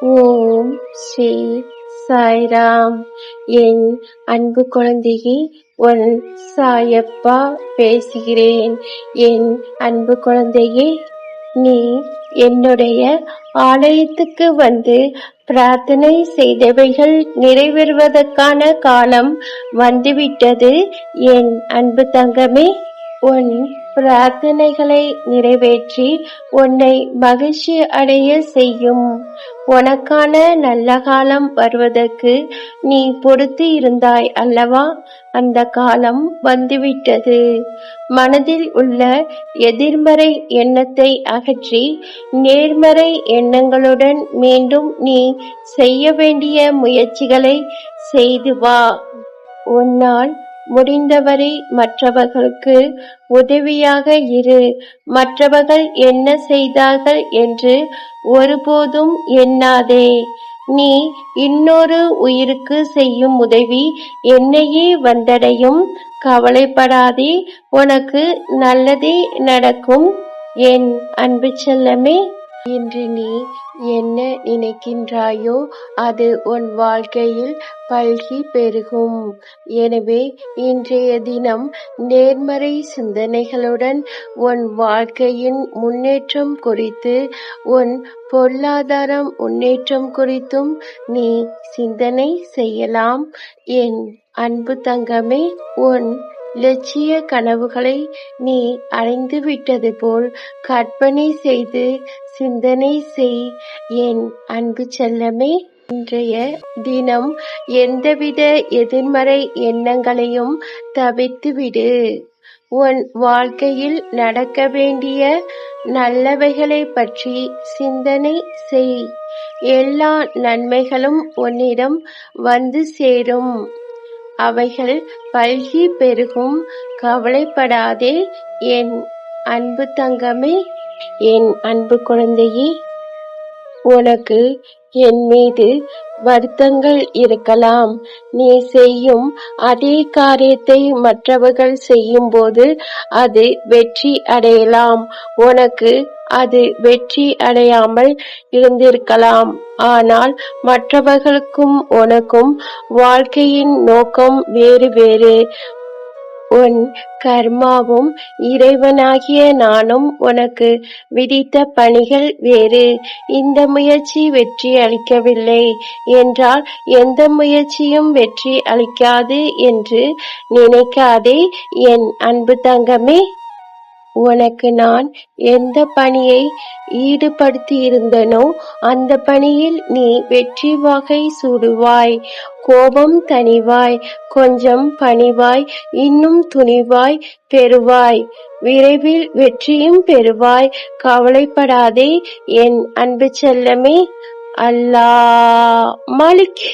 ஓம் ஸ்ரீ சாய்ராம். என் அன்பு குழந்தையே, உன் சாயப்பா பேசுகிறேன். என் அன்பு குழந்தையே, நீ என்னுடைய ஆலயத்துக்கு வந்து பிரார்த்தனை செய்தவைகள் நிறைவேறுவதற்கான காலம் வந்துவிட்டது. என் அன்பு தங்கமே, உன் பிரார்த்தனைகளை நிறைவேற்றி உன்னை மகிழ்ச்சி அடைய செய்யும் உனக்கான நல்ல காலம் வருவதற்கு நீ பொறுத்து இருந்தாய் அல்லவா? அந்த காலம் வந்துவிட்டது. மனதில் உள்ள எதிர்மறை எண்ணத்தை அகற்றி நேர்மறை எண்ணங்களுடன் மீண்டும் நீ செய்ய வேண்டிய முயற்சிகளை செய்து வா. உன்னால் முடிந்தவரை மற்றவர்களுக்கு உதவியாக இரு. மற்றவர்கள் என்ன செய்தார்கள் என்று ஒருபோதும் எண்ணாதே. நீ இன்னொரு உயிருக்கு செய்யும் உதவி என்னையே வந்தடையும். கவலைப்படாதே, உனக்கு நல்லதே நடக்கும். என் அன்பு செல்லமே, இன்று நீ என்ன நினைக்கின்றாயோ அது உன் வாழ்க்கையில் பல்கி பெருகும். எனவே இன்றைய தினம் நேர்மறை சிந்தனைகளுடன் உன் வாழ்க்கையின் முன்னேற்றம் குறித்து, உன் பொருளாதார முன்னேற்றம் குறித்தும் நீ சிந்தனை செய்யலாம். என் அன்பு தங்கமே, உன் லட்சிய கனவுகளை நீ அடைந்து விட்டது போல் கற்பனை செய்து சிந்தனை செய். என் அன்பு செல்லமே, இன்றைய தினம் எந்தவித எதிர்மறை எண்ணங்களையும் தவிர்த்துவிடு. உன் வாழ்க்கையில் நடக்க வேண்டிய நல்லவைகளை பற்றி சிந்தனை செய். எல்லா நன்மைகளும் உன்னிடம் வந்து சேரும். அவைகள் பல்கி பெருகும். கவலைப்படாதே என் அன்பு தங்கமே. என் அன்பு குழந்தையே, உனக்கு என் மீது வருத்தங்கள் இருக்கலாம். நீ செய்யும் அதே காரியத்தை மற்றவர்கள் செய்யும் போது அது வெற்றி அடையலாம். உனக்கு அது வெற்றி அடையாமல் இருந்திருக்கலாம். ஆனால் மற்றவர்களுக்கும் உனக்கும் வாழ்க்கையின் நோக்கம் வேறு வேறு. உன் கர்மாவும் இறைவனாகிய நானும் உனக்கு விதித்த பணிகள் வேறு. இந்த முயற்சி வெற்றி அளிக்கவில்லை என்றால் எந்த முயற்சியும் வெற்றி அளிக்காது என்று நினைக்காதே என் அன்பு தங்கமே. உனக்கு நான் எந்த பணியை ஈடுபடுத்தியிருந்தனோ அந்த பணியில் நீ வெற்றி வாகை சூடுவாய். கோபம் தணிவாய், கொஞ்சம் பணிவாய், இன்னும் துணிவாய் பெறுவாய். விரைவில் வெற்றியும் பெறுவாய். கவலைப்படாதே என் அன்பு செல்லமே. அல்லாஹ் மாலிக்.